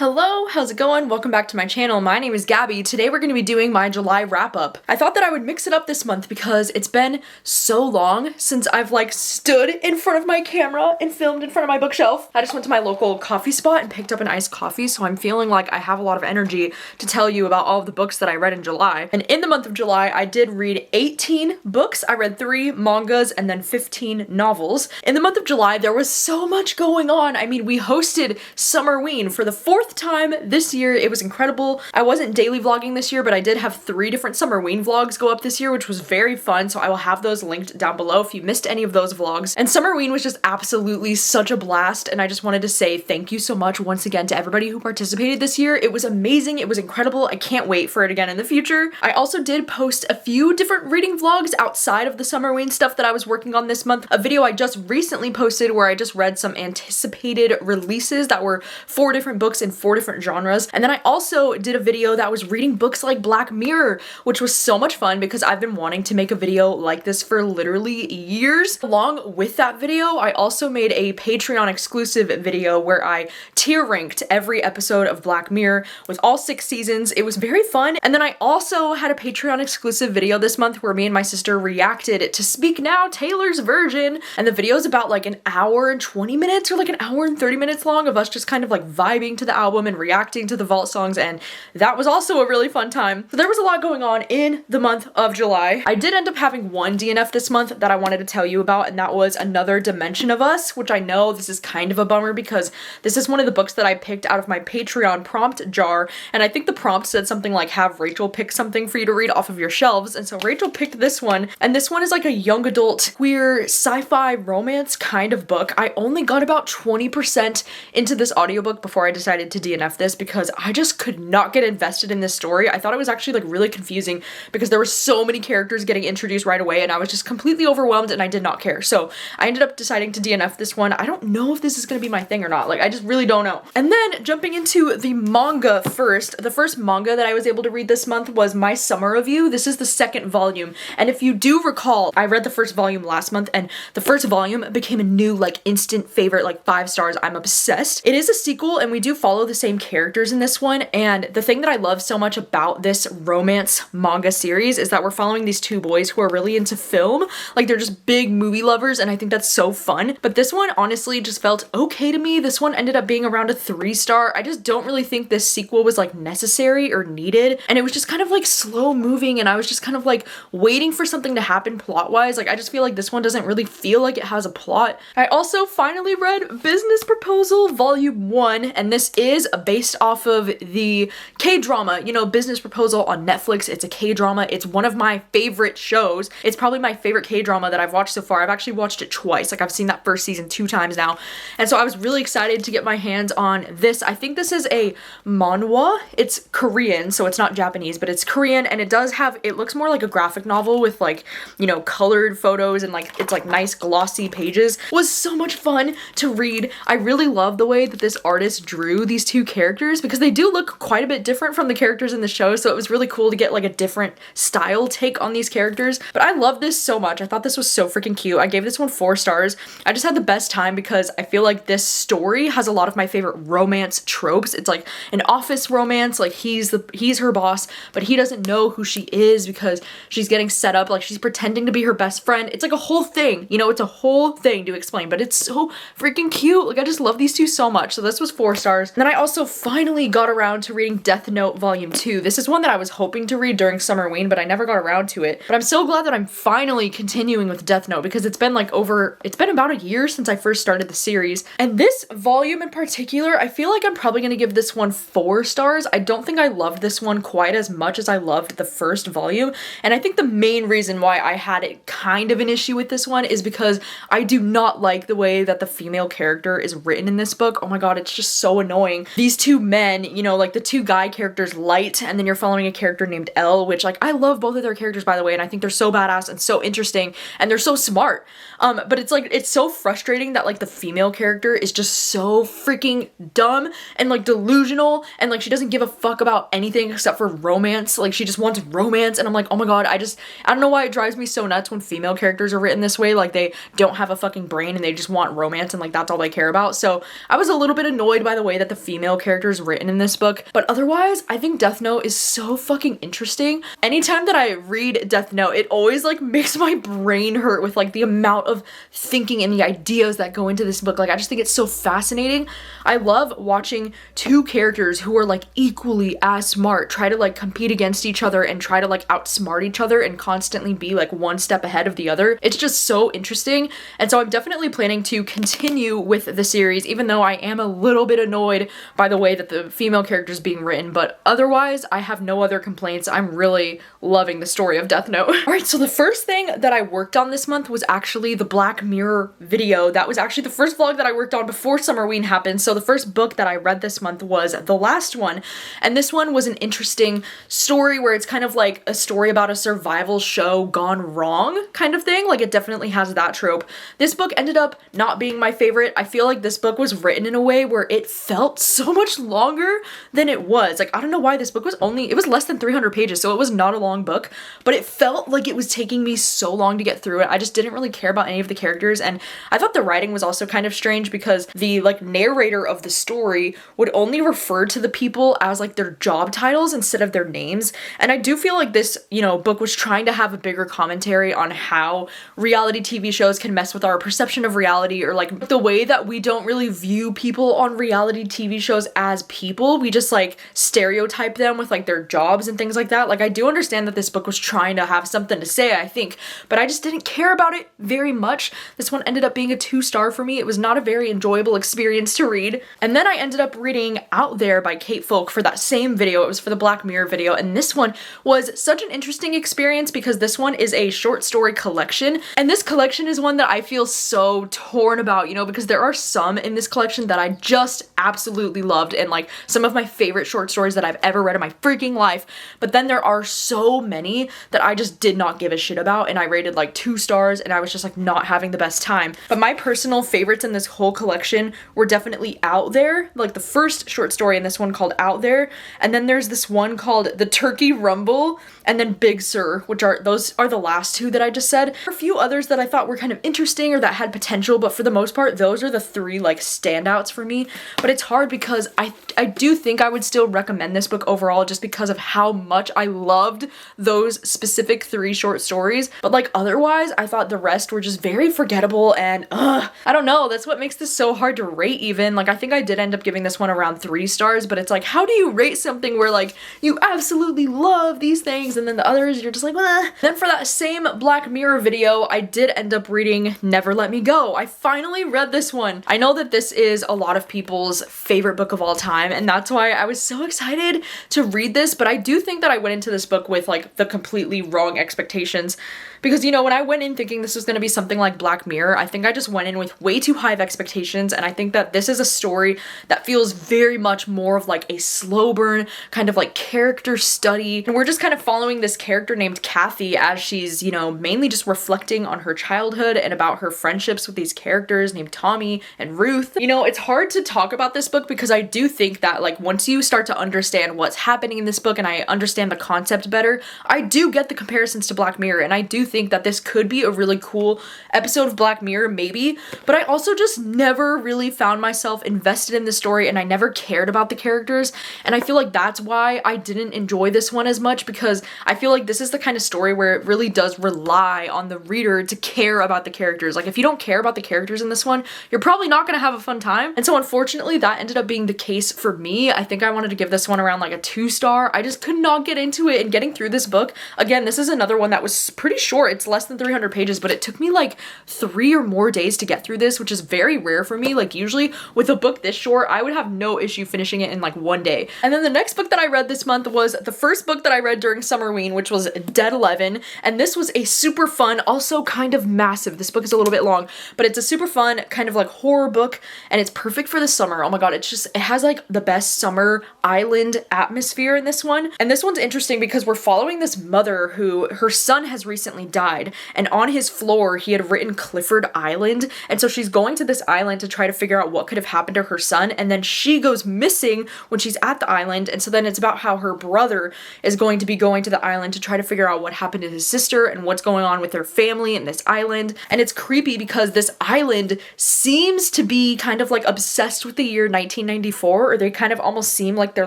Hello, how's it going? Welcome back to my channel. My name is Gabby. Today we're going to be doing my July wrap-up. I thought that I would mix it up this month because it's been so long since I've stood in front of my camera and filmed in front of my bookshelf. I just went to my local coffee spot and picked up an iced coffee, so I'm feeling like I have a lot of energy to tell you about all of the books that I read in July. And in the month of July, I did read 18 books. I read 3 mangas and then 15 novels. In the month of July, there was so much going on. I mean, we hosted Summerween for the 4th time this year. It was incredible. I wasn't daily vlogging this year, but I did have 3 different Summerween vlogs go up this year, which was very fun, so I will have those linked down below if you missed any of those vlogs. And Summerween was just absolutely such a blast, and I just wanted to say thank you so much once again to everybody who participated this year. It was amazing. It was incredible. I can't wait for it again in the future. I also did post a few different reading vlogs outside of the Summerween stuff that I was working on this month. A video I just recently posted where I just read some anticipated releases that were 4 different books in 4 different genres. And then I also did a video that was reading books like Black Mirror, which was so much fun because I've been wanting to make a video like this for literally years. Along with that video, I also made a Patreon exclusive video where I tier ranked every episode of Black Mirror with all 6 seasons. It was very fun. And then I also had a Patreon exclusive video this month where me and my sister reacted to Speak Now, Taylor's Version. And the video is about like an hour and 20 minutes or like an hour and 30 minutes long of us just kind of like vibing to the album and reacting to the vault songs, and that was also a really fun time. So there was a lot going on in the month of July. I did end up having one DNF this month that I wanted to tell you about, and that was Another Dimension of Us, which I know this is kind of a bummer because this is one of the books that I picked out of my Patreon prompt jar, and I think the prompt said something like have Rachel pick something for you to read off of your shelves, and so Rachel picked this one, and this one is like a young adult queer sci-fi romance kind of book. I only got about 20% into this audiobook before I decided to DNF this because I just could not get invested in this story. I thought it was actually like really confusing because there were so many characters getting introduced right away and I was just completely overwhelmed and I did not care. So I ended up deciding to DNF this one. I don't know if this is gonna be my thing or not. Like, I just really don't know. And then jumping into the manga first, the first manga that I was able to read this month was My Summer Review. This is the 2nd volume. And if you do recall, I read the 1st volume last month and the 1st volume became a new like instant favorite, like 5 stars. I'm obsessed. It is a sequel and we do follow the same characters in this one, and the thing that I love so much about this romance manga series is that we're following these 2 boys who are really into film. Like, they're just big movie lovers and I think that's so fun. But this one honestly just felt okay to me. This one ended up being around a 3-star. I just don't really think this sequel was like necessary or needed, and it was just kind of like slow moving and I was just kind of like waiting for something to happen plot wise. Like, I just feel like this one doesn't really feel like it has a plot. I also finally read Business Proposal Volume 1, and this is based off of the K-drama, you know, Business Proposal on Netflix. It's a K-drama. It's one of my favorite shows. It's probably my favorite K-drama that I've watched so far. I've actually watched it twice. Like, I've seen that first season 2 times now. And so I was really excited to get my hands on this. I think this is a manhwa. It's Korean, so it's not Japanese, but it's Korean, and it does have, it looks more like a graphic novel with like, you know, colored photos and like, it's like nice glossy pages. It was so much fun to read. I really love the way that this artist drew these 2 characters because they do look quite a bit different from the characters in the show, so it was really cool to get like a different style take on these characters. But I love this so much. I thought this was so freaking cute. I gave this one 4 stars. I just had the best time because I feel like this story has a lot of my favorite romance tropes. It's like an office romance, like he's her boss, but he doesn't know who she is because she's getting set up, like she's pretending to be her best friend. It's like a whole thing, you know, it's a whole thing to explain, but it's so freaking cute. Like, I just love these 2 so much. So this was 4 stars. And then I also finally got around to reading Death Note Volume 2. This is one that I was hoping to read during Summerween, but I never got around to it. But I'm so glad that I'm finally continuing with Death Note because it's been about a year since I first started the series. And this volume in particular, I feel like I'm probably gonna give this one 4 stars. I don't think I loved this one quite as much as I loved the 1st volume. And I think the main reason why I had kind of an issue with this one is because I do not like the way that the female character is written in this book. Oh my god, it's just so annoying. These 2 men, you know, like the 2 guy characters, Light, and then you're following a character named L, which like I love both of their characters by the way, and I think they're so badass and so interesting and they're so smart. But it's like, it's so frustrating that like the female character is just so freaking dumb and like delusional and like she doesn't give a fuck about anything except for romance. Like, she just wants romance, and I'm like, oh my god, I don't know why it drives me so nuts when female characters are written this way. Like, they don't have a fucking brain and they just want romance and like that's all they care about. So I was a little bit annoyed by the way that the female characters written in this book. But otherwise, I think Death Note is so fucking interesting. Anytime that I read Death Note, it always like makes my brain hurt with like the amount of thinking and the ideas that go into this book. Like I just think it's so fascinating. I love watching two characters who are like equally as smart try to like compete against each other and try to like outsmart each other and constantly be like one step ahead of the other. It's just so interesting. And so I'm definitely planning to continue with the series, even though I am a little bit annoyed by the way that the female character is being written, but otherwise I have no other complaints. I'm really loving the story of Death Note. All right, so the first thing that I worked on this month was actually the Black Mirror video. That was actually the first vlog that I worked on before Summerween happened. So the first book that I read this month was the last one, and this one was an interesting story where it's kind of like a story about a survival show gone wrong kind of thing. Like it definitely has that trope. This book ended up not being my favorite. I feel like this book was written in a way where it felt so much longer than it was. Like I don't know why this book was it was less than 300 pages, so it was not a long book, but it felt like it was taking me so long to get through it. I just didn't really care about any of the characters, and I thought the writing was also kind of strange because the like narrator of the story would only refer to the people as like their job titles instead of their names. And I do feel like this, you know, book was trying to have a bigger commentary on how reality TV shows can mess with our perception of reality, or like the way that we don't really view people on reality TV shows as people. We just like stereotype them with like their jobs and things like that. Like I do understand that this book was trying to have something to say, I think, but I just didn't care about it very much. This one ended up being a 2-star for me. It was not a very enjoyable experience to read. And then I ended up reading Out There by Kate Folk for that same video. It was for the Black Mirror video, and this one was such an interesting experience because this one is a short story collection, and this collection is one that I feel so torn about, you know, because there are some in this collection that I just absolutely loved and like some of my favorite short stories that I've ever read in my freaking life, but then there are so many that I just did not give a shit about, and I rated like 2 stars, and I was just like not having the best time. But my personal favorites in this whole collection were definitely Out There, like the first short story in this one called Out There, and then there's this one called The Turkey Rumble, and then Big Sur, which are the last two that I just said. There are a few others that I thought were kind of interesting or that had potential, but for the most part, those are the 3 like standouts for me. But it's hard because I do think I would still recommend this book overall just because of how much I loved those specific 3 short stories. But like otherwise, I thought the rest were just very forgettable, and I don't know, that's what makes this so hard to rate even. Like I think I did end up giving this one around 3 stars, but it's like, how do you rate something where like you absolutely love these things and then the others you're just like, eh. Then for that same Black Mirror video, I did end up reading Never Let Me Go. I finally read this one. I know that this is a lot of people's favorite book of all time, and that's why I was so excited to read this, but I do think that I went into this book with like the completely wrong expectations. Because, you know, when I went in thinking this was going to be something like Black Mirror, I think I just went in with way too high of expectations, and I think that this is a story that feels very much more of like a slow burn, kind of like character study, and we're just kind of following this character named Kathy as she's, you know, mainly just reflecting on her childhood and about her friendships with these characters named Tommy and Ruth. You know, it's hard to talk about this book because I do think that like once you start to understand what's happening in this book and I understand the concept better, I do get the comparisons to Black Mirror, and I do think that this could be a really cool episode of Black Mirror, maybe, but I also just never really found myself invested in the story, and I never cared about the characters, and I feel like that's why I didn't enjoy this one as much, because I feel like this is the kind of story where it really does rely on the reader to care about the characters. Like if you don't care about the characters in this one, you're probably not gonna have a fun time, and so unfortunately that ended up being the case for me. I think I wanted to give this one around like a 2-star. I just could not get into it, and getting through this book, again, this is another one that was pretty short. It's less than 300 pages, but it took me like 3 or more days to get through this, which is very rare for me. Like usually with a book this short, I would have no issue finishing it in like 1 day. And then the next book that I read this month was the first book that I read during Summerween, which was Dead 11, and this was a super fun, also kind of massive, this book is a little bit long, but it's a super fun kind of like horror book, and it's perfect for the summer. Oh my god, it has like the best summer island atmosphere in this one. And this one's interesting because we're following this mother who, her son has recently died, and on his floor he had written Clifford Island, and so she's going to this island to try to figure out what could have happened to her son, and then she goes missing when she's at the island, and so then it's about how her brother is going to be going to the island to try to figure out what happened to his sister and what's going on with their family in this island. And it's creepy because this island seems to be kind of like obsessed with the year 1994, or they kind of almost seem like they're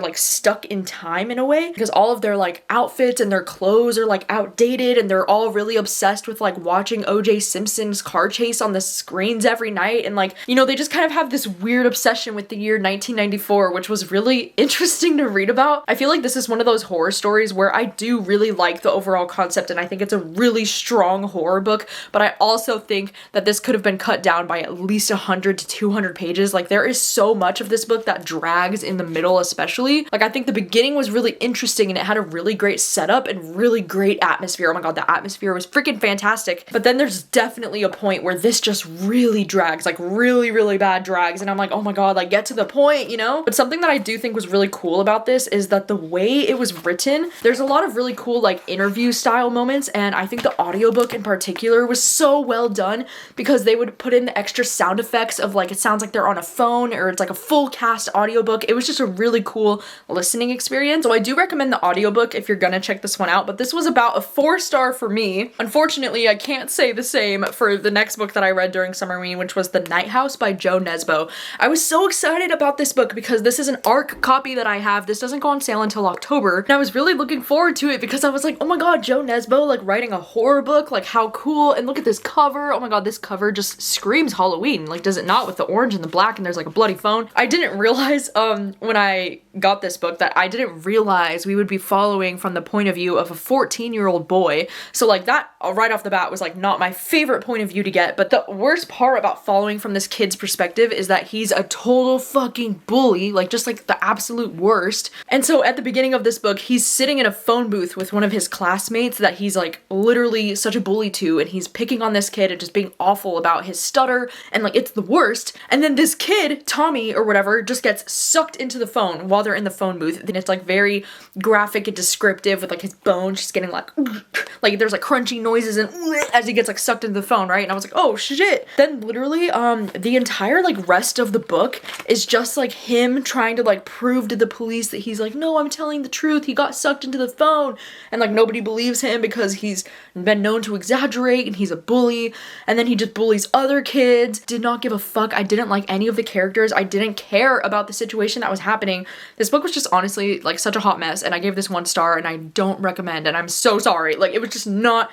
like stuck in time in a way, because all of their like outfits and their clothes are like outdated, and they're all really obsessed with like watching O.J. Simpson's car chase on the screens every night, and like, you know, they just kind of have this weird obsession with the year 1994, which was really interesting to read about. I feel like this is one of those horror stories where I do really like the overall concept, and I think it's a really strong horror book, but I also think that this could have been cut down by at least 100 to 200 pages. Like, there is so much of this book that drags in the middle, especially. Like, I think the beginning was really interesting, and it had a really great setup and really great atmosphere. Oh my god, the atmosphere was freaking fantastic. But then there's definitely a point where this just really drags, like really, really bad drags, and I'm like, oh my god, like, get to the point, you know? But something that I do think was really cool about this is that the way it was written, there's a lot of really cool like interview style moments, and I think the audiobook in particular was so well done because they would put in the extra sound effects of like, it sounds like they're on a phone, or it's like a full cast audiobook. It was just a really cool listening experience. So I do recommend the audiobook if you're gonna check this one out, but this was about a 4-star for me. Unfortunately, I can't say the same for the next book that I read during Summerween, which was The Night House by Joe Nesbo. I was so excited about this book because this is an ARC copy that I have. This doesn't go on sale until October, and I was really looking forward to it because I was like, oh my god, Joe Nesbo, like, writing a horror book, like, how cool. And look at this cover. Oh my god, this cover just screams Halloween, like, does it not, with the orange and the black, and there's like a bloody phone. I didn't realize when I got this book that I didn't realize we would be following from the point of view of a 14-year-old boy. So like, that right off the bat was like not my favorite point of view to get. But the worst part about following from this kid's perspective is that he's a total fucking bully, like just like the absolute worst. And so at the beginning of this book, he's sitting in a phone booth with one of his classmates that he's like literally such a bully to, and he's picking on this kid and just being awful about his stutter, and like, it's the worst. And then this kid, Tommy or whatever, just gets sucked into the phone while they're in the phone booth. Then it's like very graphic and descriptive with like his bones just getting like there's like crunchy noises and as he gets like sucked into the phone, right? And I was like, oh shit. Then literally the entire like rest of the book is just like him trying to like prove to the police that he's like, no, I'm telling the truth, he got sucked into the phone, and like nobody believes him because he's been known to exaggerate and he's a bully, and then he just bullies other kids. Did not give a fuck. I didn't like any of the characters. I didn't care about the situation that was happening. This book was just honestly like such a hot mess, and I gave this 1 star, and I don't recommend, and I'm so sorry. Like, it was just not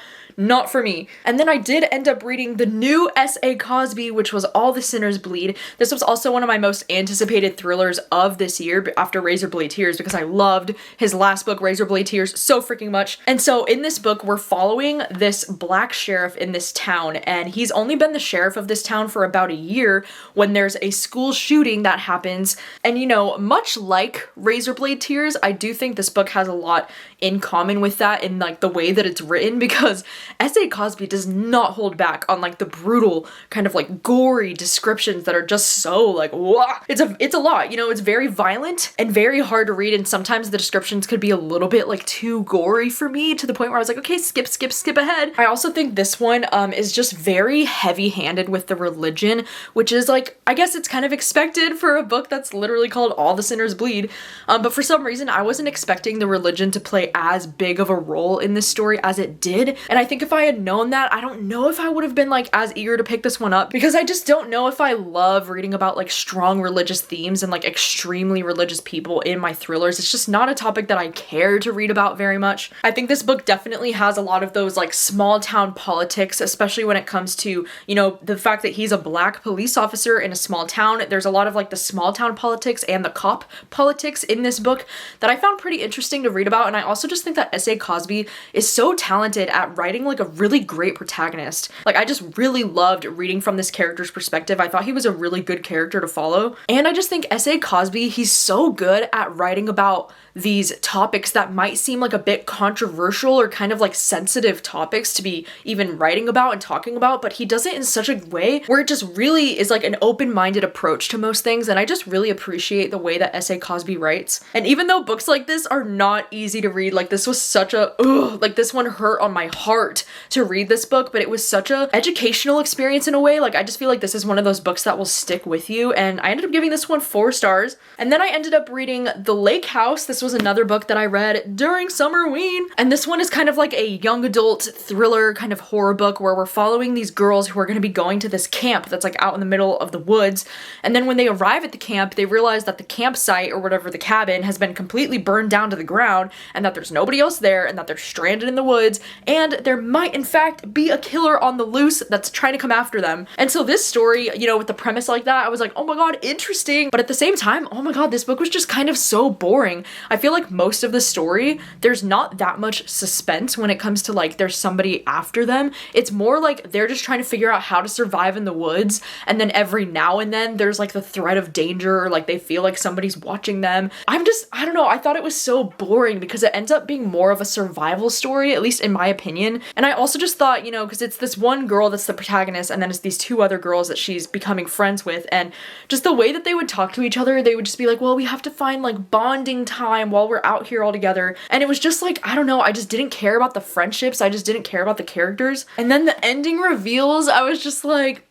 for me. And then I did end up reading the new S.A. Cosby, which was All the Sinners Bleed. This was also one of my most anticipated thrillers of this year after Razorblade Tears, because I loved his last book, Razorblade Tears, so freaking much. And so in this book, we're following this black sheriff in this town, and he's only been the sheriff of this town for about a year when there's a school shooting that happens. And you know, much like Razorblade Tears, I do think this book has a lot in common with that in like the way that it's written, because S.A. Cosby does not hold back on like the brutal kind of like gory descriptions that are just so like, wah. It's a lot, you know. It's very violent and very hard to read, and sometimes the descriptions could be a little bit like too gory for me, to the point where I was like, okay, skip ahead. I also think this one is just very heavy-handed with the religion, which is like, I guess it's kind of expected for a book that's literally called All the Sinners Bleed, but for some reason I wasn't expecting the religion to play as big of a role in this story as it did. And I think if I had known that, I don't know if I would have been like as eager to pick this one up, because I just don't know if I love reading about like strong religious themes and like extremely religious people in my thrillers. It's just not a topic that I care to read about very much. I think this book definitely has a lot of those like small town politics, especially when it comes to, you know, the fact that he's a black police officer in a small town. There's a lot of like the small town politics and the cop politics in this book that I found pretty interesting to read about. And I also just think that S.A. Cosby is so talented at writing like a really great protagonist. Like, I just really loved reading from this character's perspective. I thought he was a really good character to follow. And I just think S.A. Cosby, he's so good at writing about these topics that might seem like a bit controversial or kind of like sensitive topics to be even writing about and talking about, but he does it in such a way where it just really is like an open-minded approach to most things, and I just really appreciate the way that S.A. Cosby writes. And even though books like this are not easy to read, like this was such a like this one hurt on my heart to read this book, but it was such a educational experience in a way. Like, I just feel like this is one of those books that will stick with you, and I ended up giving this one 4 stars. And then I ended up reading The Lake House. This was another book that I read during Summerween, and this one is kind of like a young adult thriller kind of horror book where we're following these girls who are going to be going to this camp that's like out in the middle of the woods, and then when they arrive at the camp, they realize that the campsite or whatever, the cabin, has been completely burned down to the ground, and that there's nobody else there, and that they're stranded in the woods, and there might in fact be a killer on the loose that's trying to come after them. And so this story, you know, with the premise like that, I was like, oh my god, interesting, but at the same time, oh my god, this book was just kind of so boring. I feel like most of the story, there's not that much suspense when it comes to like there's somebody after them. It's more like they're just trying to figure out how to survive in the woods, and then every now and then there's like the threat of danger, or like they feel like somebody's watching them. I don't know, I thought it was so boring because it ends up being more of a survival story, at least in my opinion. And I also just thought, you know, because it's this one girl that's the protagonist, and then it's these 2 other girls that she's becoming friends with, and just the way that they would talk to each other, they would just be like, well, we have to find like bonding time while we're out here all together. And it was just like, I don't know, I just didn't care about the friendships, I just didn't care about the characters. And then the ending reveals, I was just like,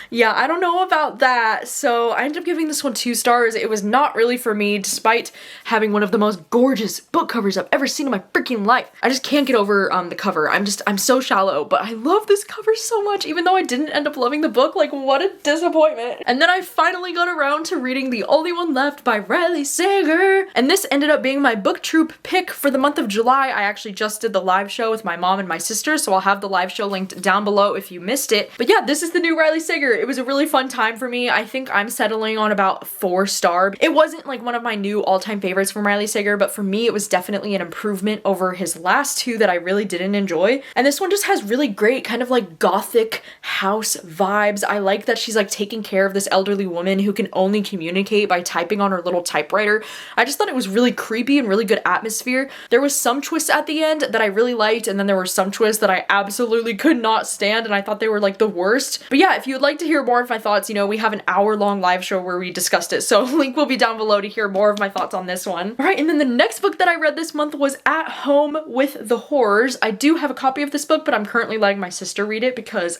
yeah, I don't know about that. So I ended up giving this one 2 stars. It was not really for me, despite having one of the most gorgeous book covers I've ever seen in my freaking life. I just can't get over the cover. I'm so shallow, but I love this cover so much, even though I didn't end up loving the book. Like, what a disappointment. And then I finally got around to reading The Only One Left by Riley Sager, and this ended up being my book troop pick for the month of July. I actually just did the live show with my mom and my sister, so I'll have the live show linked down below if you missed it. But yeah, this is the new Riley Sager. It was a really fun time for me. I think I'm settling on about 4 star. It wasn't like one of my new all-time favorites from Riley Sager, but for me it was definitely an improvement over his last 2 that I really didn't enjoy. And this one just has really great kind of like gothic house vibes. I like that she's like taking care of this elderly woman who can only communicate by typing on her little typewriter. I just thought it was really creepy and really good atmosphere. There was some twists at the end that I really liked, and then there were some twists that I absolutely could not stand, and I thought they were like the worst. But yeah, if you would like to hear more of my thoughts, you know, we have an hour-long live show where we discussed it, so link will be down below to hear more of my thoughts on this one. Alright, and then the next book that I read this month was At Home with the Horrors. I do have a copy of this book, but I'm currently letting my sister read it because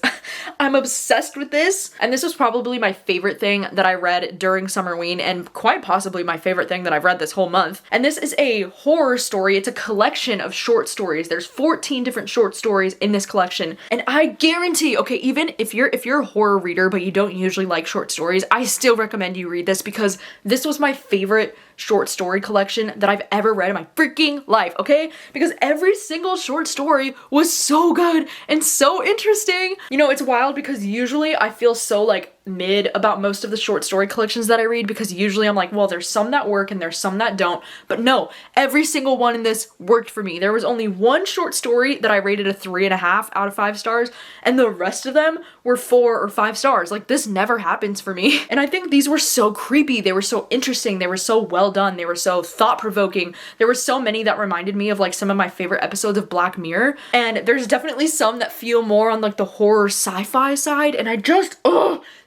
I'm obsessed with this, and this was probably my favorite thing that I read during Summerween, and quite possibly my favorite thing that I've read this whole month. And this is a horror story. It's a collection of short stories. There's 14 different short stories in this collection, and I guarantee, okay, even if you're a horror reader but you don't usually like short stories, I still recommend you read this because this was my favorite short story collection that I've ever read in my freaking life, okay? Because every single short story was so good and so interesting. You know, it's wild because usually I feel so like mid about most of the short story collections that I read because usually I'm like, well, there's some that work and there's some that don't. But no, every single one in this worked for me. There was only one short story that I rated a 3.5 out of 5 stars, and the rest of them were 4 or 5 stars. Like, this never happens for me. And I think these were so creepy. They were so interesting. They were so well done. They were so thought-provoking. There were so many that reminded me of like some of my favorite episodes of Black Mirror. And there's definitely some that feel more on like the horror sci-fi side. And I just,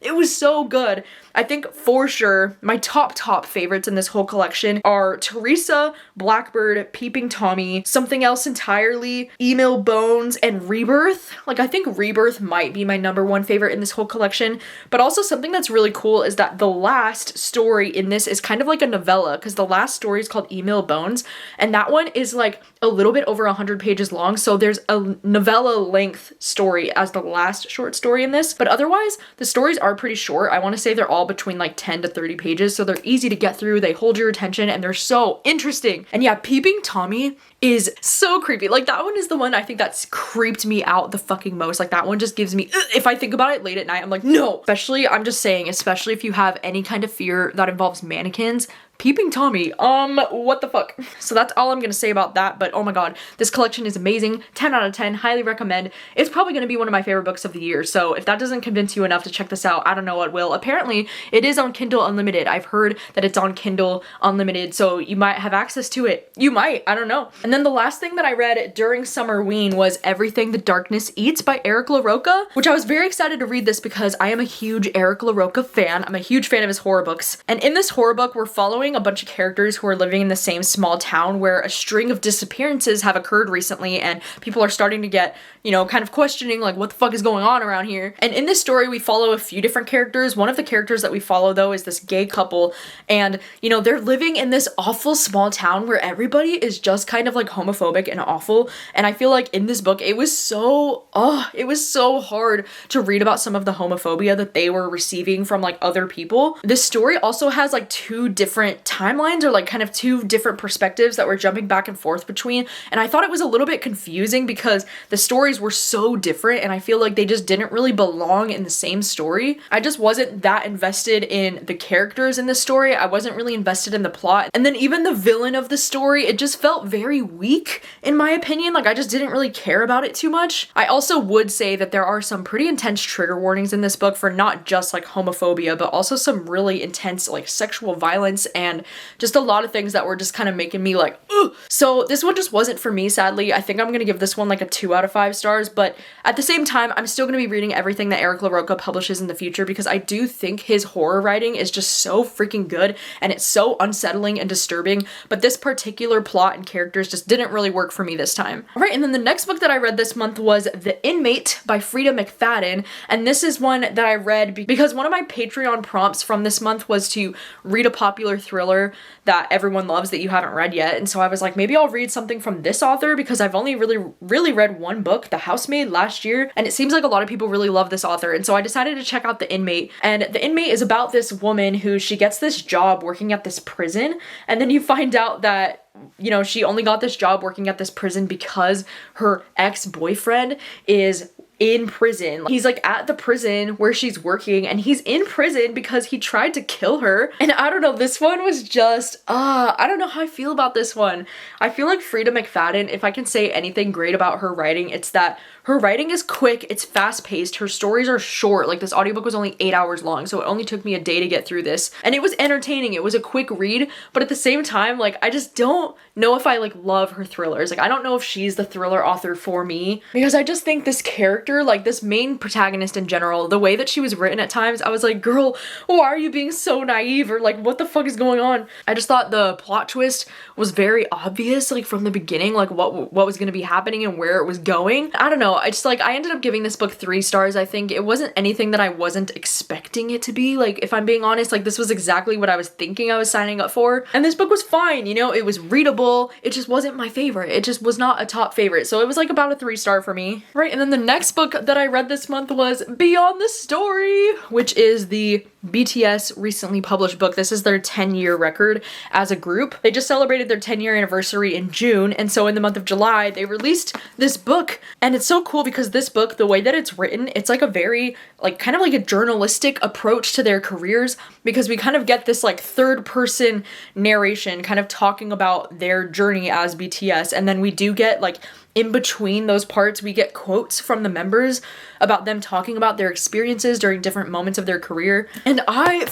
it was so good. I think for sure my top favorites in this whole collection are Teresa, Blackbird, Peeping Tommy, Something Else Entirely, Email Bones, and Rebirth. Like, I think Rebirth might be my #1 favorite in this whole collection, but also something that's really cool is that the last story in this is kind of like a novella, because the last story is called Email Bones, and that one is like a little bit over 100 pages long, so there's a novella length story as the last short story in this, but otherwise the stories are pretty short. I want to say they're all between like 10 to 30 pages, so they're easy to get through, they hold your attention, and they're so interesting. And yeah, Peeping Tommy is so creepy. Like, that one is the one I think that's creeped me out the fucking most. Like, that one just gives me, if I think about it late at night, I'm like, no. Especially, I'm just saying, especially if you have any kind of fear that involves mannequins, Peeping Tommy, what the fuck? So that's all I'm gonna say about that, but oh my god, this collection is amazing. 10 out of 10, highly recommend. It's probably gonna be one of my favorite books of the year, so if that doesn't convince you enough to check this out, I don't know what will. Apparently, it is on Kindle Unlimited. I've heard that it's on Kindle Unlimited, so you might have access to it. You might, I don't know. And then the last thing that I read during Summerween was Everything the Darkness Eats by Eric LaRocca, which I was very excited to read this because I am a huge Eric LaRocca fan. I'm a huge fan of his horror books. And in this horror book, we're following following a bunch of characters who are living in the same small town where a string of disappearances have occurred recently, and people are starting to get, you know, kind of questioning like what the fuck is going on around here. And in this story we follow a few different characters. One of the characters that we follow though is this gay couple, and you know, they're living in this awful small town where everybody is just kind of like homophobic and awful. And I feel like in this book it was so hard to read about some of the homophobia that they were receiving from like other people. This story also has like two different timelines, or like kind of two different perspectives that we're jumping back and forth between, and I thought it was a little bit confusing because the stories were so different and I feel like they just didn't really belong in the same story. I just wasn't that invested in the characters in the story. I wasn't really invested in the plot, and then even the villain of the story, it just felt very weak in my opinion. Like I just didn't really care about it too much. I also would say that there are some pretty intense trigger warnings in this book for not just like homophobia, but also some really intense like sexual violence and just a lot of things that were just kind of making me like, ugh. So this one just wasn't for me, sadly. I think I'm gonna give this one like a 2 out of 5 stars, but at the same time, I'm still gonna be reading everything that Eric LaRocca publishes in the future because I do think his horror writing is just so freaking good and it's so unsettling and disturbing, but this particular plot and characters just didn't really work for me this time. All right, and then the next book that I read this month was The Inmate by Frida McFadden, and this is one that I read because one of my Patreon prompts from this month was to read a popular thriller that everyone loves that you haven't read yet, and so I was like, maybe I'll read something from this author because I've only really read one book, The Housemaid, last year, and it seems like a lot of people really love this author, and so I decided to check out The Inmate. And The Inmate is about this woman who she gets this job working at this prison, and then you find out that, you know, she only got this job working at this prison because her ex-boyfriend is in prison. He's like at the prison where she's working, and he's in prison because he tried to kill her. And I don't know, this one was just, I don't know how I feel about this one. I feel like Frida McFadden, if I can say anything great about her writing, it's that her writing is quick, it's fast-paced, her stories are short. Like this audiobook was only 8 hours long, so it only took me a day to get through this. And it was entertaining, it was a quick read, but at the same time, like I just don't know if I like love her thrillers. Like I don't know if she's the thriller author for me, because I just think this character, like this main protagonist in general, the way that she was written at times, I was like, girl, why are you being so naive? Or like, what the fuck is going on? I just thought the plot twist was very obvious, like from the beginning, like what was gonna be happening and where it was going. I don't know, I ended up giving this book 3 stars. I think it wasn't anything that I wasn't expecting it to be. Like if I'm being honest, like this was exactly what I was thinking I was signing up for. And this book was fine, you know, it was readable. It just wasn't my favorite. It just was not a top favorite. So it was like about a 3 star for me. Right, and then the next book that I read this month was Beyond the Story, which is the BTS recently published book. This is their 10-year record as a group. They just celebrated their 10-year anniversary in June, and so in the month of July they released this book. And it's so cool because this book, the way that it's written, it's like a very like kind of like a journalistic approach to their careers, because we kind of get this like third person narration kind of talking about their journey as BTS, and then we do get like in between those parts we get quotes from the members about them talking about their experiences during different moments of their career. And I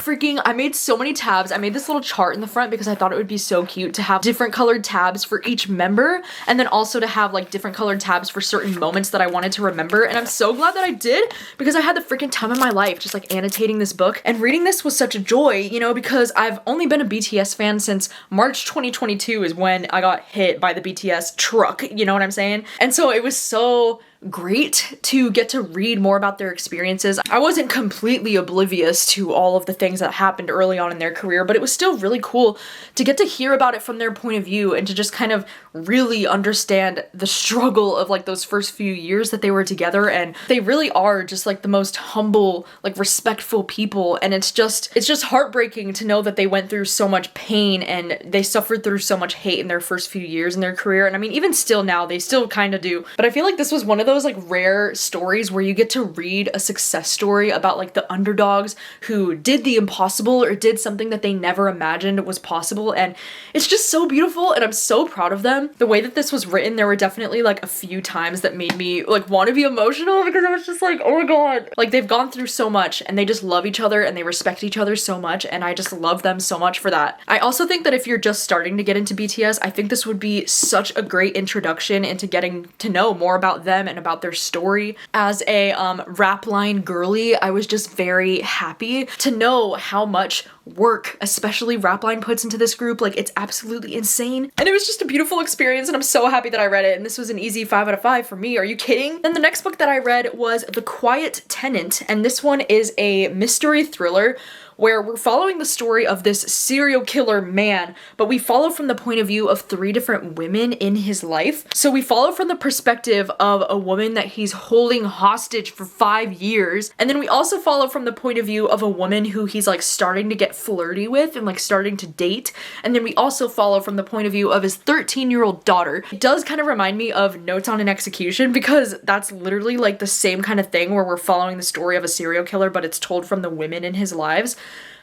made so many tabs. I made this little chart in the front because I thought it would be so cute to have different colored tabs for each member, and then also to have like different colored tabs for certain moments that I wanted to remember. And I'm so glad that I did, because I had the freaking time of my life just like annotating this book, and reading this was such a joy, you know, because I've only been a BTS fan since March 2022 is when I got hit by the BTS truck, you know what I'm saying? And so it was so great to get to read more about their experiences. I wasn't completely oblivious to all of the things that happened early on in their career, but it was still really cool to get to hear about it from their point of view and to just kind of really understand the struggle of like those first few years that they were together. And they really are just like the most humble, like respectful people, and it's just heartbreaking to know that they went through so much pain and they suffered through so much hate in their first few years in their career. And I mean, even still now, they still kind of do, but I feel like this was one of those like rare stories where you get to read a success story about like the underdogs who did the impossible or did something that they never imagined was possible, and it's just so beautiful, and I'm so proud of them. The way that this was written, there were definitely like a few times that made me like want to be emotional, because I was just like, oh my god, like they've gone through so much and they just love each other and they respect each other so much, and I just love them so much for that. I also think that if you're just starting to get into BTS, I think this would be such a great introduction into getting to know more about them and about their story. As a rap line girly, I was just very happy to know how much work, especially Rapline, puts into this group. Like, it's absolutely insane. And it was just a beautiful experience, and I'm so happy that I read it, and this was an easy 5 out of 5 for me. Are you kidding? Then the next book that I read was The Quiet Tenant, and this one is a mystery thriller where we're following the story of this serial killer man, but we follow from the point of view of 3 different women in his life. So we follow from the perspective of a woman that he's holding hostage for 5 years, and then we also follow from the point of view of a woman who he's like starting to get flirty with and like starting to date, and then we also follow from the point of view of his 13-year-old daughter. It does kind of remind me of Notes on an Execution, because that's literally like the same kind of thing where we're following the story of a serial killer, but it's told from the women in his lives.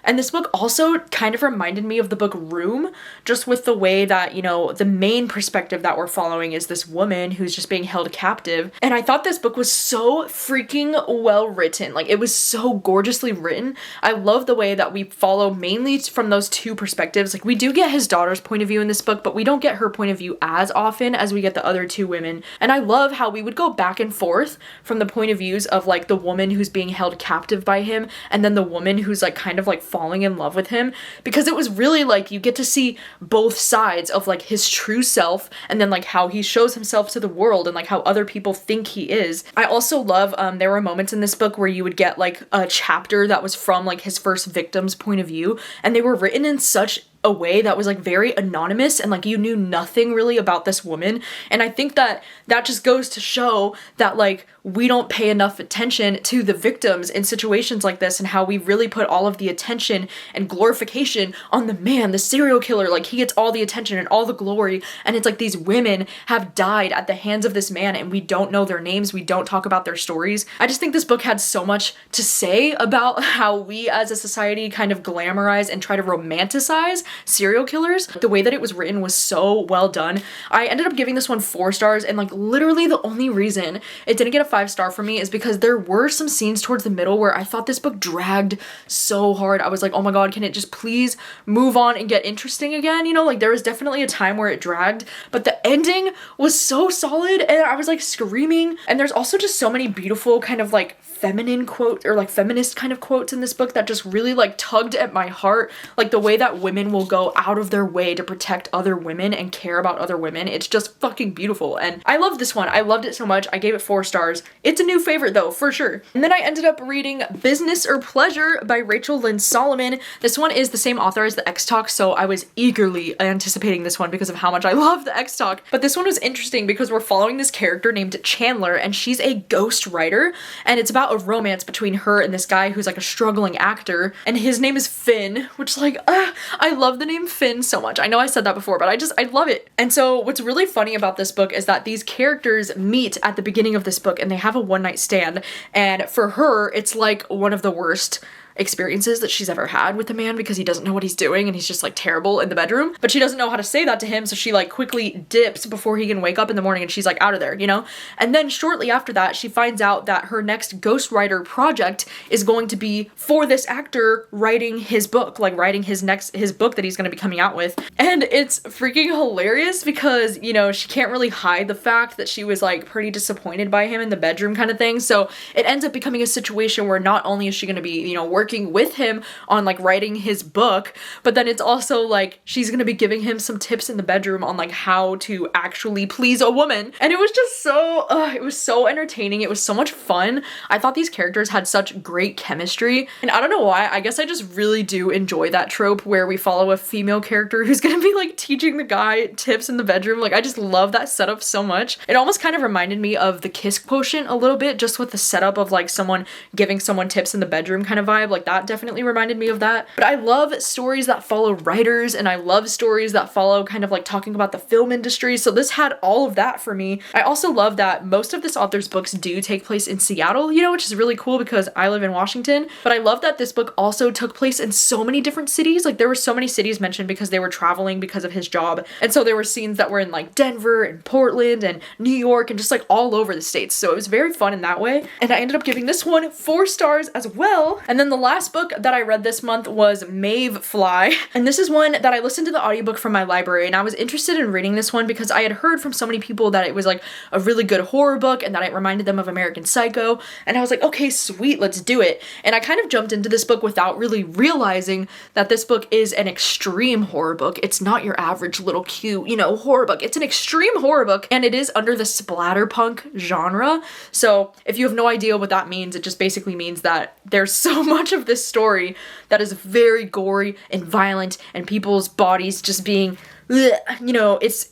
And this book also kind of reminded me of the book Room, just with the way that, you know, the main perspective that we're following is this woman who's just being held captive. And I thought this book was so freaking well written. Like, it was so gorgeously written. I love the way that we follow mainly from those 2 perspectives. Like, we do get his daughter's point of view in this book, but we don't get her point of view as often as we get the other 2 women. And I love how we would go back and forth from the point of views of like the woman who's being held captive by him, and then the woman who's like kind of like falling in love with him, because it was really like you get to see both sides of like his true self, and then like how he shows himself to the world, and like how other people think he is. I also love there were moments in this book where you would get like a chapter that was from like his first victim's point of view, and they were written in such a way that was like very anonymous, and like you knew nothing really about this woman. And I think that that just goes to show that like we don't pay enough attention to the victims in situations like this, and how we really put all of the attention and glorification on the man, the serial killer. Like, he gets all the attention and all the glory, and it's like these women have died at the hands of this man, and we don't know their names, we don't talk about their stories. I just think this book had so much to say about how we as a society kind of glamorize and try to romanticize serial killers. The way that it was written was so well done. I ended up giving this one 4 stars, and like literally the only reason it didn't get a 5-star for me is because there were some scenes towards the middle where I thought this book dragged so hard. I was like, oh my god, can it just please move on and get interesting again? You know, like there was definitely a time where it dragged, but the ending was so solid, and I was like screaming. And there's also just so many beautiful kind of like feminine quote or like feminist kind of quotes in this book that just really like tugged at my heart. Like the way that women will go out of their way to protect other women and care about other women. It's just fucking beautiful. And I love this one. I loved it so much. I gave it 4 stars. It's a new favorite though, for sure. And then I ended up reading Business or Pleasure by Rachel Lynn Solomon. This one is the same author as the X-Talk, so I was eagerly anticipating this one because of how much I love the X-Talk. But this one was interesting because we're following this character named Chandler, and she's a ghost writer, and it's about a romance between her and this guy who's like a struggling actor, and his name is Finn, which like, I love the name Finn so much. I know I said that before, but I love it. And so what's really funny about this book is that these characters meet at the beginning of this book, and they have a one-night stand, and for her, it's like one of the worst experiences that she's ever had with a man because he doesn't know what he's doing and he's just like terrible in the bedroom, but she doesn't know how to say that to him, so she like quickly dips before he can wake up in the morning, and she's like out of there, you know? And then shortly after that, she finds out that her next ghostwriter project is going to be for this actor writing his book, like writing his book that he's going to be coming out with. And it's freaking hilarious because, you know, she can't really hide the fact that she was like pretty disappointed by him in the bedroom kind of thing. So it ends up becoming a situation where not only is she going to be, you know, working with him on like writing his book, but then it's also like she's gonna be giving him some tips in the bedroom on like how to actually please a woman. And it was just so it was so entertaining. It was so much fun. I thought these characters had such great chemistry, and I don't know why, I guess I just really do enjoy that trope where we follow a female character who's gonna be like teaching the guy tips in the bedroom. Like, I just love that setup so much. It almost kind of reminded me of the Kiss Quotient a little bit, just with the setup of like someone giving someone tips in the bedroom kind of vibe. Like, that definitely reminded me of that. But I love stories that follow writers, and I love stories that follow kind of like talking about the film industry, so this had all of that for me. I also love that most of this author's books do take place in Seattle, you know, which is really cool because I live in Washington, but I love that this book also took place in so many different cities. Like, there were so many cities mentioned because they were traveling because of his job, and so there were scenes that were in like Denver and Portland and New York and just like all over the states, so it was very fun in that way. And I ended up giving this one 4 stars as well. And then the last book that I read this month was Maevefly, and this is one that I listened to the audiobook from my library, and I was interested in reading this one because I had heard from so many people that it was like a really good horror book and that it reminded them of American Psycho, and I was like, okay, sweet, let's do it. And I kind of jumped into this book without really realizing that this book is an extreme horror book. It's not your average little cute, you know, horror book. It's an extreme horror book, and it is under the splatterpunk genre. So if you have no idea what that means, it just basically means that there's so much of this story that is very gory and violent, and people's bodies just being, you know, it's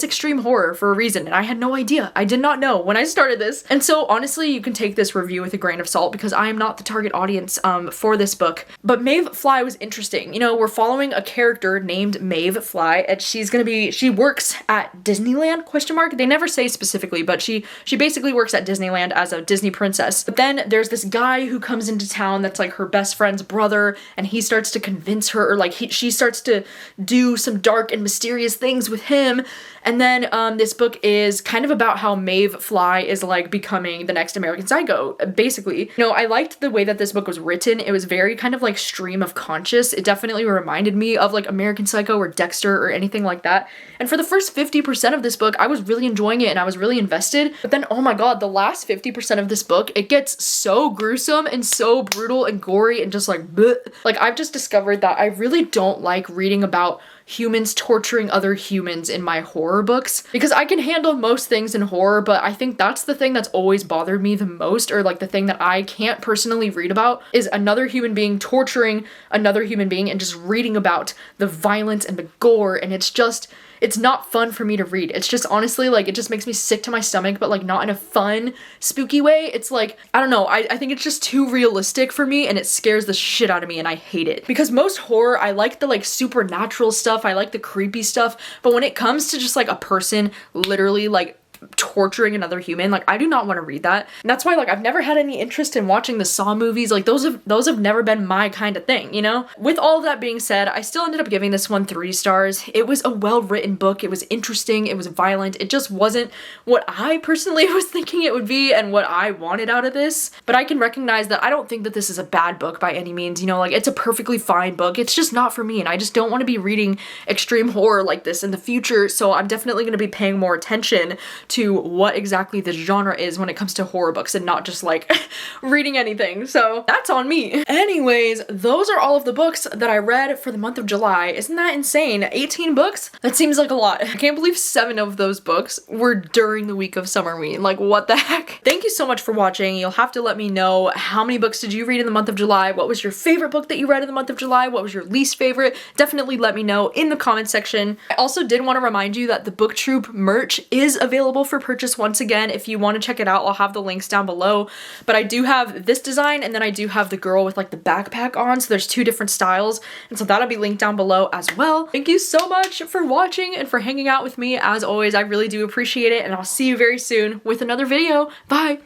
extreme horror for a reason, and I had no idea. I did not know when I started this. And so honestly, you can take this review with a grain of salt because I am not the target audience for this book. But Maevefly was interesting. You know, we're following a character named Maevefly, and she works at Disneyland, question mark. They never say specifically, but she basically works at Disneyland as a Disney princess. But then there's this guy who comes into town that's like her best friend's brother, and he starts to convince her, or like she starts to do some dark and mysterious things with him. And then this book is kind of about how Maevefly is like becoming the next American Psycho, basically. You know, I liked the way that this book was written. It was very kind of like stream of conscious. It definitely reminded me of like American Psycho or Dexter or anything like that. And for the first 50% of this book, I was really enjoying it and I was really invested. But then, oh my god, the last 50% of this book, it gets so gruesome and so brutal and gory and just like bleh. Like, I've just discovered that I really don't like reading about humans torturing other humans in my horror books, because I can handle most things in horror, but I think that's the thing that's always bothered me the most, or like the thing that I can't personally read about, is another human being torturing another human being and just reading about the violence and the gore, and it's not fun for me to read. It's just honestly like, it just makes me sick to my stomach, but like not in a fun, spooky way. It's like, I don't know, I think it's just too realistic for me, and it scares the shit out of me, and I hate it. Because most horror, I like the like supernatural stuff, I like the creepy stuff, but when it comes to just like a person literally like torturing another human, like I do not want to read that. And that's why like I've never had any interest in watching the Saw movies. Like those have never been my kind of thing, you know? With all of that being said, I still ended up giving this one 3 stars. It was a well-written book. It was interesting. It was violent. It just wasn't what I personally was thinking it would be and what I wanted out of this. But I can recognize that I don't think that this is a bad book by any means, you know? Like, it's a perfectly fine book. It's just not for me, and I just don't want to be reading extreme horror like this in the future, so I'm definitely going to be paying more attention to what exactly the genre is when it comes to horror books and not just like reading anything. So that's on me. Anyways, those are all of the books that I read for the month of July. Isn't that insane? 18 books? That seems like a lot. I can't believe 7 of those books were during the week of Summerween. Like, what the heck? Thank you so much for watching. You'll have to let me know how many books did you read in the month of July? What was your favorite book that you read in the month of July? What was your least favorite? Definitely let me know in the comment section. I also did want to remind you that the booktube merch is available for purchase once again. If you want to check it out, I'll have the links down below. But I do have this design, and then I do have the girl with like the backpack on, so there's 2 different styles, and so that'll be linked down below as well. Thank you so much for watching and for hanging out with me. As always, I really do appreciate it, and I'll see you very soon with another video. Bye!